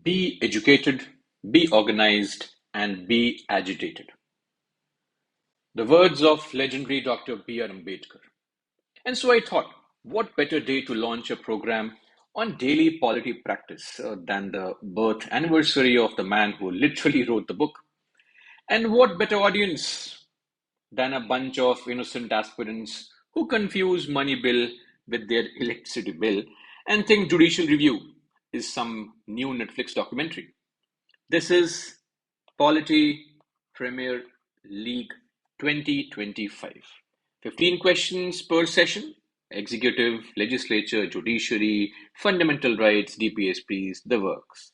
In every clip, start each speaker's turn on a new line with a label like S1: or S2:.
S1: Be educated, be organized, and be agitated. The words of legendary Dr. B.R. Ambedkar. And so I thought, what better day to launch a program on daily polity practice than the birth anniversary of the man who literally wrote the book? And what better audience than a bunch of innocent aspirants who confuse money bill with their electricity bill and think judicial review is some new Netflix documentary. This is Polity Premier League 2025. 15 questions per session. Executive, legislature, judiciary, fundamental rights, DPSPs, the works.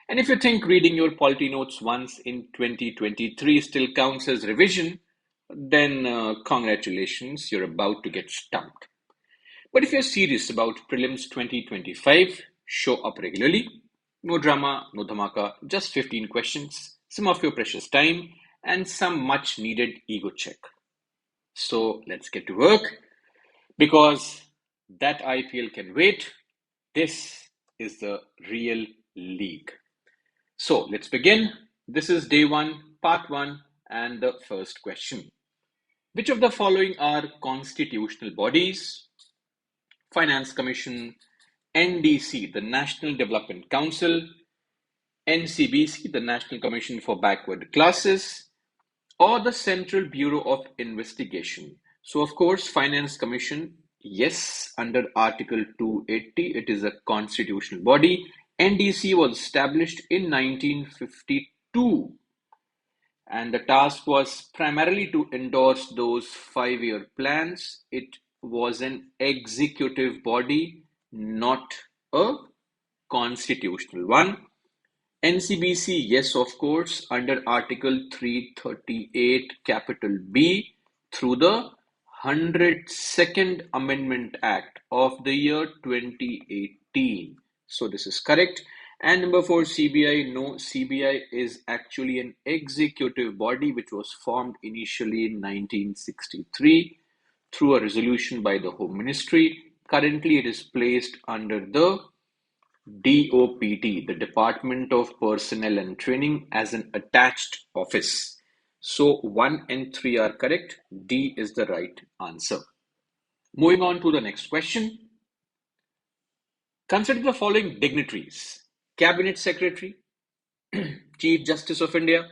S1: And if you think reading your polity notes once in 2023 still counts as revision, then congratulations, you're about to get stumped. But if you're serious about prelims 2025, show up regularly. No drama, no dhamaka, just 15 questions, some of your precious time, and some much needed ego check. So let's get to work because that IPL can wait. This is the real league. So let's begin. This is day one, part one, and the first question. Which of the following are constitutional bodies? Finance Commission, NDC, the National Development Council, NCBC, the National Commission for Backward Classes, or the Central Bureau of Investigation. So, of course, Finance Commission, yes, under Article 280, it is a constitutional body. NDC was established in 1952, and the task was primarily to endorse those 5-year plans. It was an executive body, not a constitutional one. NCBC, yes, of course, under Article 338, capital B, through the 102nd Amendment Act of the year 2018. So this is correct. And number 4, CBI. No, CBI is actually an executive body which was formed initially in 1963 through a resolution by the Home Ministry. Currently, it is placed under the DOPT, the Department of Personnel and Training, as an attached office. So 1 and 3 are correct. D is the right answer. Moving on to the next question. Consider the following dignitaries: Cabinet Secretary, Chief Justice of India,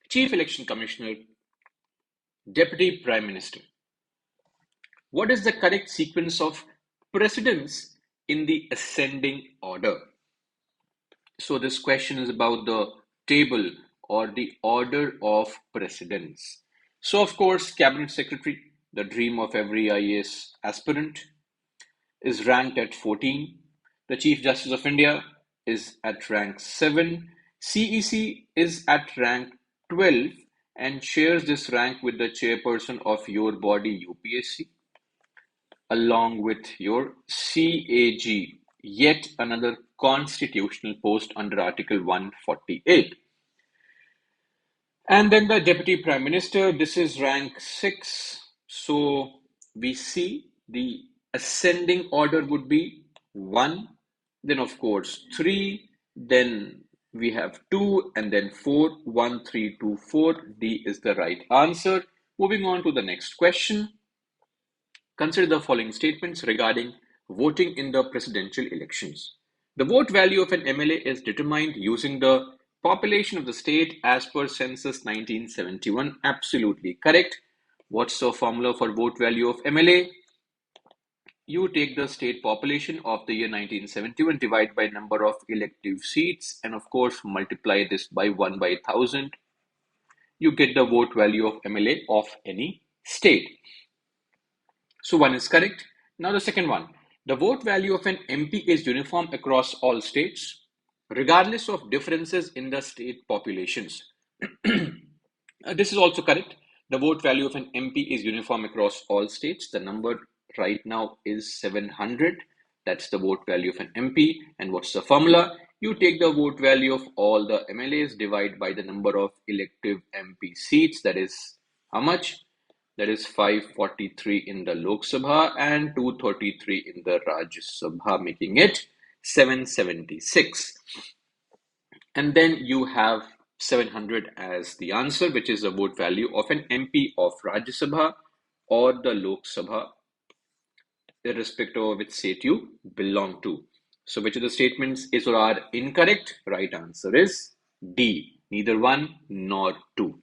S1: Chief Election Commissioner, Deputy Prime Minister. What is the correct sequence of precedence in the ascending order? So this question is about the table or the order of precedence. So of course, Cabinet Secretary, the dream of every IAS aspirant, is ranked at 14. The Chief Justice of India is at rank 7. CEC is at rank 12 and shares this rank with the chairperson of your body, UPSC, along with your CAG, yet another constitutional post under Article 148. And then the Deputy Prime Minister, this is rank 6. So we see the ascending order would be 1, then of course 3, then we have 2, and then 4. 1, 3, 2, 4. D is the right answer. Moving on to the next question. Consider the following statements regarding voting in the presidential elections. The vote value of an MLA is determined using the population of the state as per census 1971. Absolutely correct. What's the formula for vote value of MLA? You take the state population of the year 1971, divide by number of elective seats, and of course multiply this by 1 by 1000. You get the vote value of MLA of any state. So 1 is correct. Now the second one. The vote value of an MP is uniform across all states, regardless of differences in the state populations. This is also correct. The vote value of an MP is uniform across all states. The number right now is 700. That's the vote value of an MP. And what's the formula? You take the vote value of all the MLAs, divide by the number of elective MP seats. That is how much? That is 543 in the Lok Sabha and 233 in the Rajya Sabha, making it 776. And then you have 700 as the answer, which is the vote value of an MP of Rajya Sabha or the Lok Sabha, irrespective of which state you belong to. So, which of the statements is or are incorrect? Right answer is D, neither one nor two.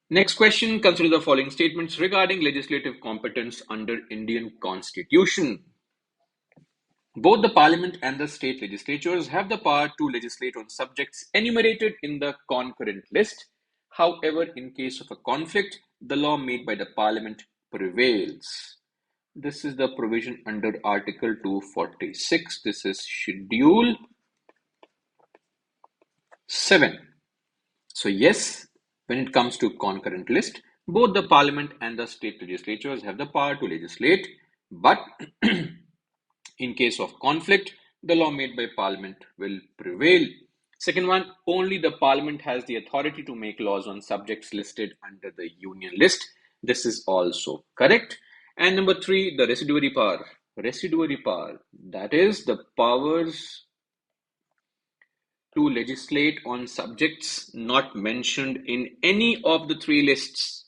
S1: Next question, consider the following statements regarding legislative competence under Indian Constitution. Both the Parliament and the state legislatures have the power to legislate on subjects enumerated in the concurrent list. However, in case of a conflict, the law made by the Parliament prevails. This is the provision under Article 246. This is Schedule 7. So yes, when it comes to concurrent list, both the Parliament and the state legislatures have the power to legislate, but in case of conflict, the law made by Parliament will prevail. Second one, only the Parliament has the authority to make laws on subjects listed under the Union list. This is also correct. And number three, the residuary power. Residuary power, that is the powers to legislate on subjects not mentioned in any of the three lists,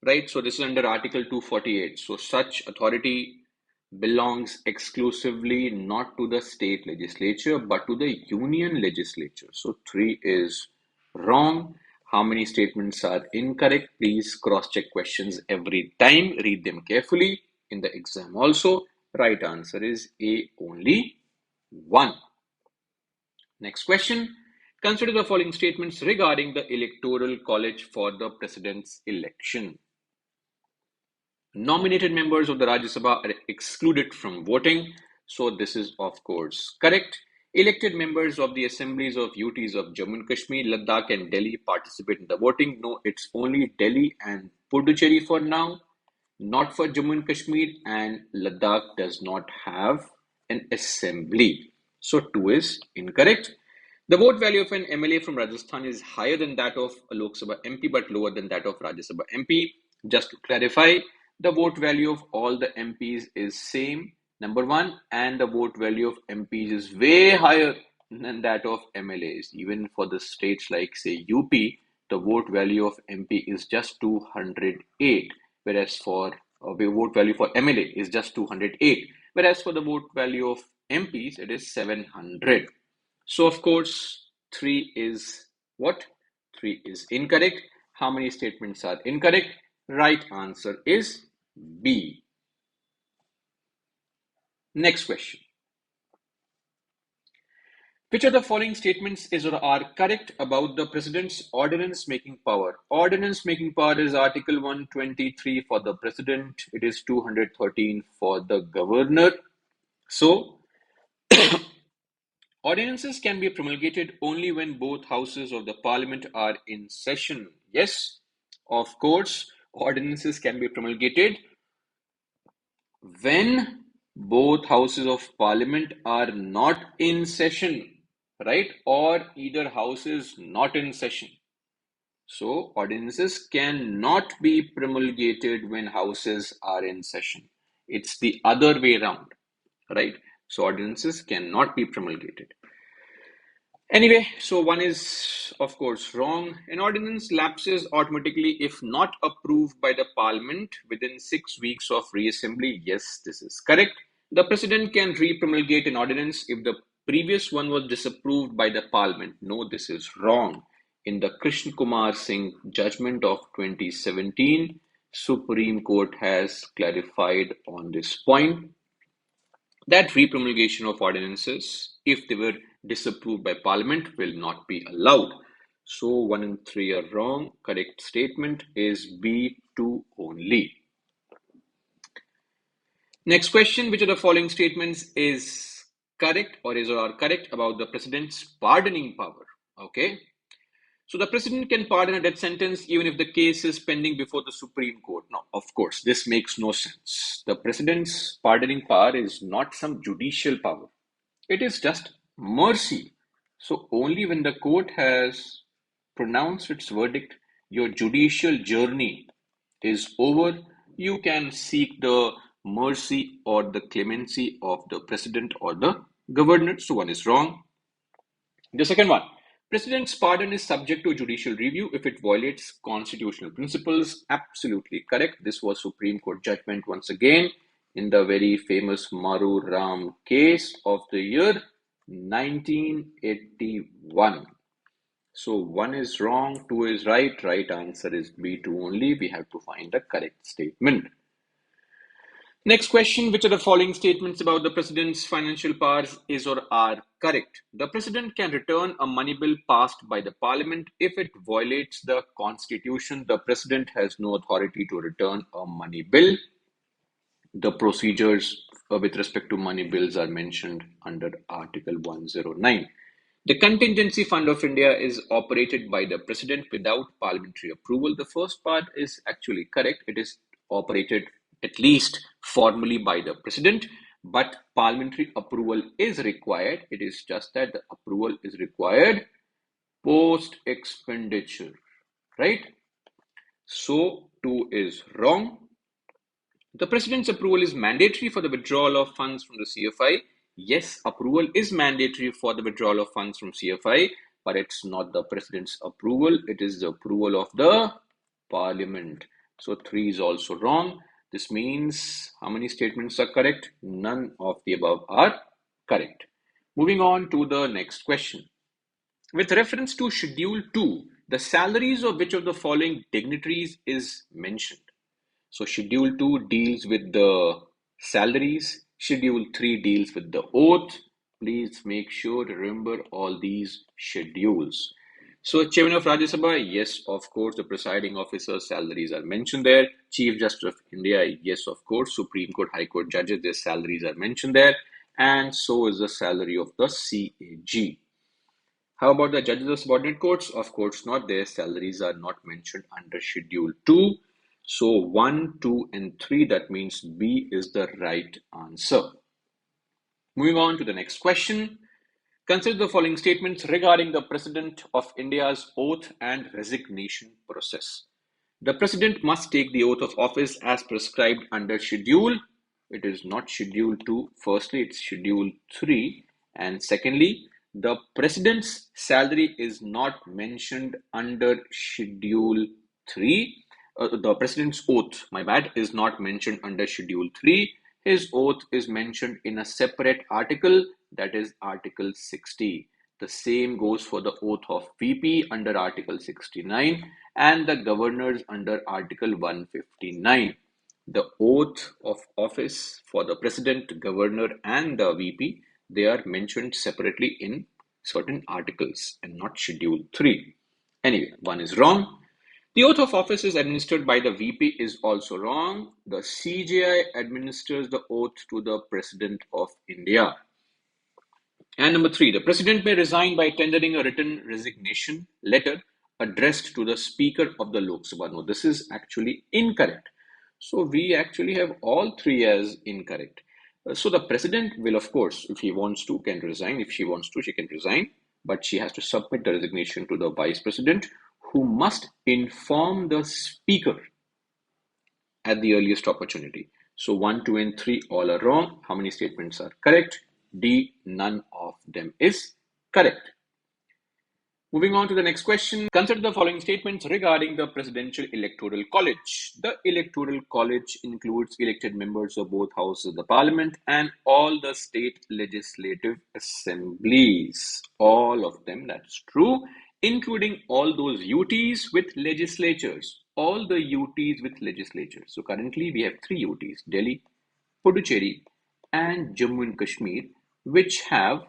S1: right? So this is under Article 248. So such authority belongs exclusively not to the state legislature but to the union legislature. So 3 is wrong. How many statements are incorrect? Please cross-check questions every time. Read them carefully in the exam also. Right answer is A, only 1. Next question. Consider the following statements regarding the electoral college for the president's election. Nominated members of the Rajya Sabha are excluded from voting. So this is of course correct. Elected members of the assemblies of UTs of Jammu and Kashmir, Ladakh and Delhi participate in the voting. No, it's only Delhi and Puducherry for now, not for Jammu and Kashmir, and Ladakh does not have an assembly. So 2 is incorrect. The vote value of an MLA from Rajasthan is higher than that of a Lok Sabha MP but lower than that of Rajya Sabha MP. Just to clarify, the vote value of all the MPs is same, number one, and the vote value of MPs is way higher than that of MLAs. Even for the states like say UP, the vote value of MP is just 208, whereas for the vote value for MLA is just 208, whereas for the vote value of MPs it is 700. So of course 3 is what? 3 is incorrect. How many statements are incorrect? Right answer is B. Next question. Which of the following statements is or are correct about the president's ordinance making power? Ordinance making power is Article 123 for the president. It is 213 for the governor. So ordinances can be promulgated only when both houses of the parliament are in session. Yes, of course, ordinances can be promulgated when both houses of parliament are not in session, right? Or either house is not in session. So ordinances cannot be promulgated when houses are in session. It's the other way around, right? So ordinances cannot be promulgated. Anyway, so 1 is of course wrong. An ordinance lapses automatically if not approved by the parliament within 6 weeks of reassembly. Yes, this is correct. The president can re-promulgate an ordinance if the previous one was disapproved by the parliament. No, this is wrong. In the Krishna Kumar Singh judgment of 2017, Supreme Court has clarified on this point that re-promulgation of ordinances, if they were disapproved by Parliament, will not be allowed. So 1 and 3 are wrong. Correct statement is B, 2 only. Next question, which of the following statements is correct or is or are correct about the president's pardoning power? Okay. So the president can pardon a death sentence even if the case is pending before the Supreme Court. Now, of course, this makes no sense. The president's pardoning power is not some judicial power. It is just mercy. So only when the court has pronounced its verdict, your judicial journey is over, you can seek the mercy or the clemency of the president or the governor. So 1 is wrong. The second one, President's pardon is subject to judicial review if it violates constitutional principles. Absolutely correct. This was Supreme Court judgment once again in the very famous Maru Ram case of the year 1981. So one is wrong, two is right. Right answer is B2 only. We have to find the correct statement. Next question, which of the following statements about the president's financial powers is or are correct? The president can return a money bill passed by the parliament if it violates the constitution. The president has no authority to return a money bill. The procedures with respect to money bills are mentioned under Article 109. The contingency fund of India is operated by the president without parliamentary approval. The first part is actually correct. It is operated at least formally by the president, but parliamentary approval is required. It is just that the approval is required post expenditure, right? So 2 is wrong. The president's approval is mandatory for the withdrawal of funds from the CFI. Yes, approval is mandatory for the withdrawal of funds from CFI, but it's not the president's approval. It is the approval of the parliament. So 3 is also wrong. This means how many statements are correct? None of the above are correct. Moving on to the next question. With reference to Schedule 2, the salaries of which of the following dignitaries is mentioned? So Schedule 2 deals with the salaries. Schedule 3 deals with the oath. Please make sure to remember all these schedules. So Chairman of Rajya Sabha, yes, of course, the presiding officer's salaries are mentioned there. Chief Justice of India, yes, of course. Supreme Court, High Court judges, their salaries are mentioned there. And so is the salary of the CAG. How about the judges of subordinate courts? Of course not. Their salaries are not mentioned under Schedule 2. So 1, 2, and 3, that means B is the right answer. Moving on to the next question. Consider the following statements regarding the President of India's oath and resignation process. The President must take the oath of office as prescribed under Schedule. It is not Schedule 2. Firstly, it's Schedule 3. And secondly, the President's salary is not mentioned under Schedule 3. The President's oath, my bad, is not mentioned under Schedule 3. His oath is mentioned in a separate article, that is Article 60. The same goes for the oath of VP under Article 69 and the governors under Article 159. The oath of office for the President, Governor, and the VP, they are mentioned separately in certain articles and not Schedule 3. Anyway, 1 is wrong. The oath of office is administered by the VP is also wrong. The CJI administers the oath to the President of India. And number 3, the President may resign by tendering a written resignation letter addressed to the Speaker of the Lok Sabha. No, this is actually incorrect. So we actually have all 3 as incorrect. So the President will, of course, if he wants to, can resign. If she wants to, she can resign. But she has to submit the resignation to the Vice President, who must inform the Speaker at the earliest opportunity. So 1, 2, and 3 all are wrong. How many statements are correct? D, none of them is correct. Moving on to the next question. Consider the following statements regarding the Presidential Electoral College. The Electoral College includes elected members of both houses of the Parliament and all the state legislative assemblies. All of them, that's true, including all those UTs with legislatures. All the UTs with legislatures. So currently we have 3 UTs, Delhi, Puducherry, and Jammu and Kashmir, which have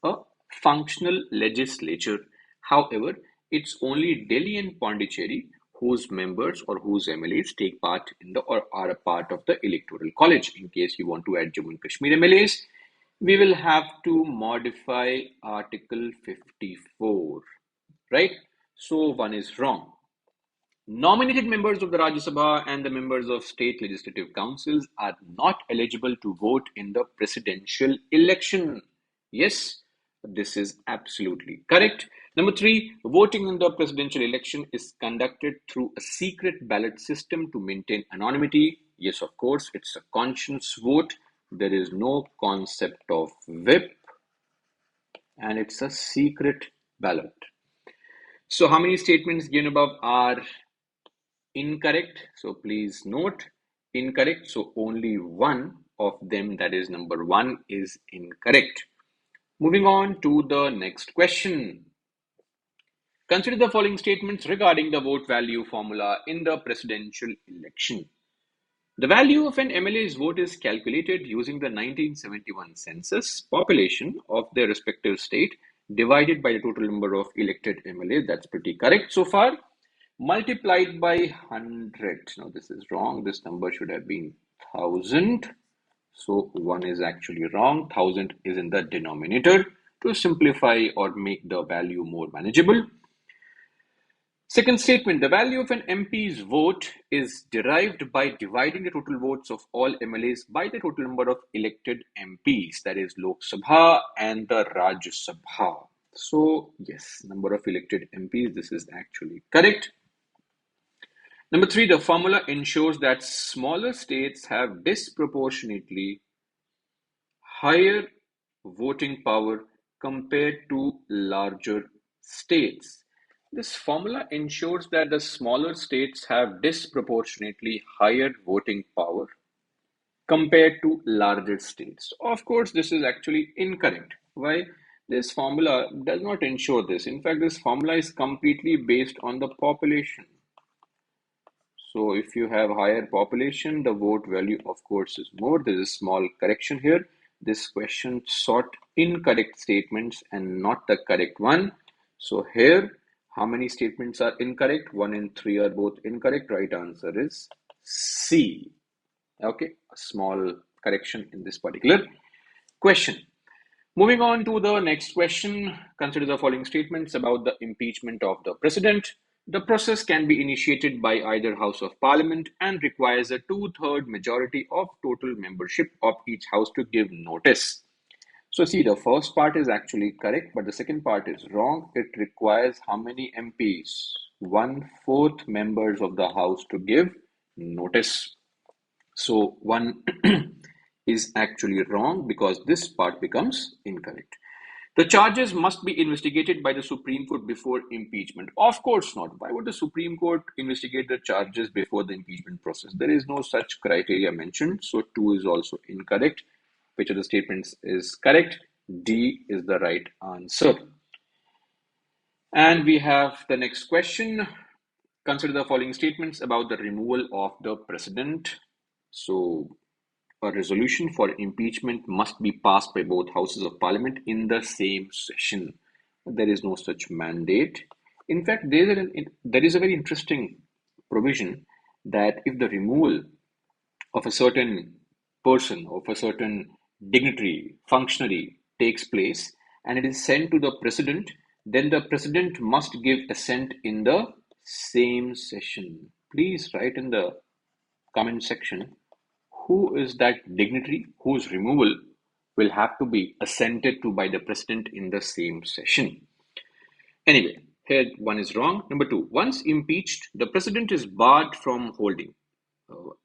S1: a functional legislature. However, it's only Delhi and Pondicherry whose members or whose MLAs take part in the or are a part of the electoral college. In case you want to add Jammu and Kashmir MLAs, we will have to modify Article 54, right? So 1 is wrong. Nominated members of the Rajya Sabha and the members of state legislative councils are not eligible to vote in the presidential election. Yes, this is absolutely correct. Number 3, voting in the presidential election is conducted through a secret ballot system to maintain anonymity. Yes, of course, it's a conscience vote. There is no concept of whip. and it's a secret ballot. So how many statements given above are incorrect? So please note incorrect. So only one of them, that is number one, is incorrect. Moving on to the next question. Consider the following statements regarding the vote value formula in the presidential election. The value of an MLA's vote is calculated using the 1971 census population of their respective state divided by the total number of elected MLAs. That's pretty correct so far. Multiplied by 100. Now this is wrong. This number should have been 1000. So 1 is actually wrong. 1000 is in the denominator to simplify or make the value more manageable. Second statement, the value of an MP's vote is derived by dividing the total votes of all MLAs by the total number of elected MPs, that is Lok Sabha and the Rajya Sabha. So yes, number of elected MPs, this is actually correct. Number three, the formula ensures that smaller states have disproportionately higher voting power compared to larger states. This formula ensures that the smaller states have disproportionately higher voting power compared to larger states. Of course, this is actually incorrect. Why? This formula does not ensure this. In fact, this formula is completely based on the population. So if you have higher population, the vote value, of course, is more. There is a small correction here. This question sought incorrect statements and not the correct one. So here, how many statements are incorrect? 1 and 3 are both incorrect. Right answer is C. Okay, a small correction in this particular question. Moving on to the next question, consider the following statements about the impeachment of the president. The process can be initiated by either House of Parliament and requires a two-third majority of total membership of each house to give notice. So see, the first part is actually correct, but the second part is wrong. It requires how many MPs? 1/4 members of the house to give notice. So one is actually wrong because this part becomes incorrect. The charges must be investigated by the Supreme Court before impeachment. Of course not. Why would the Supreme Court investigate the charges before the impeachment process? There is no such criteria mentioned. So 2 is also incorrect. Which of the statements is correct? D is the right answer. And we have the next question. Consider the following statements about the removal of the president. So a resolution for impeachment must be passed by both houses of parliament in the same session. There is no such mandate. In fact, there is a very interesting provision that if the removal of a certain person, of a certain dignitary, functionary takes place and it is sent to the president, then the president must give assent in the same session. Please write in the comment section who is that dignitary whose removal will have to be assented to by the president in the same session. Anyway, here one is wrong. Number two, once impeached, the president is barred from holding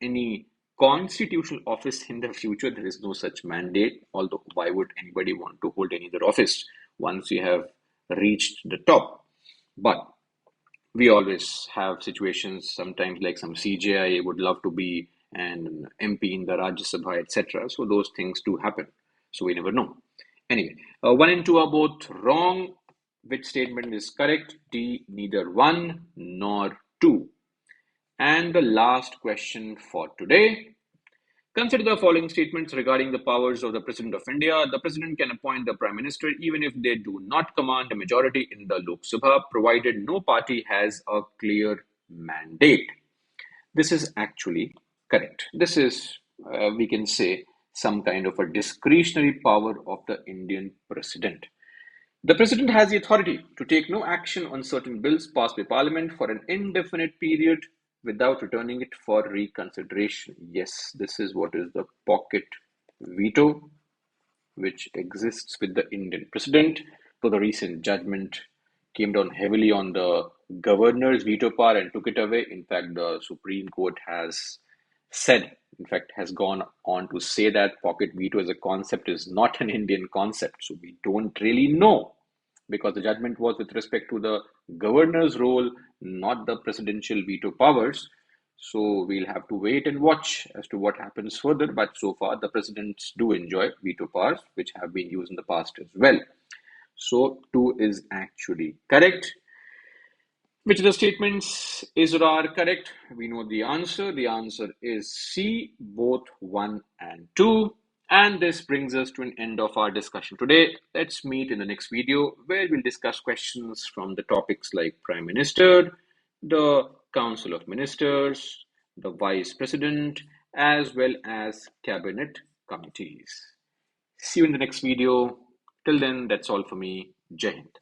S1: any constitutional office in the future. There is no such mandate, although why would anybody want to hold any other office once you have reached the top? But we always have situations, sometimes like some CJI would love to be an MP in the Rajya Sabha, etc. So those things do happen. So we never know. Anyway, 1 and 2 are both wrong. Which statement is correct? D, neither 1 nor 2. And the last question for today. Consider the following statements regarding the powers of the President of India. The President can appoint the Prime Minister even if they do not command a majority in the Lok Sabha, provided no party has a clear mandate. This is actually correct. This is, we can say, some kind of a discretionary power of the Indian President. The President has the authority to take no action on certain bills passed by Parliament for an indefinite period without returning it for reconsideration. Yes, this is what is the pocket veto, which exists with the Indian President. So the recent judgment came down heavily on the governor's veto power and took it away. In fact, the Supreme Court has said, in fact, has gone on to say that pocket veto as a concept is not an Indian concept. So we don't really know, because the judgment was with respect to the governor's role, not the presidential veto powers. So we'll have to wait and watch as to what happens further. But so far, the presidents do enjoy veto powers, which have been used in the past as well. So 2 is actually correct. Which of the statements is or are correct? We know the answer. The answer is C, both 1 and 2. And this brings us to an end of our discussion today. Let's meet in the next video where we'll discuss questions from the topics like Prime Minister, the Council of Ministers, the Vice President, as well as Cabinet committees. See you in the next video. Till then, that's all for me. Jai Hind.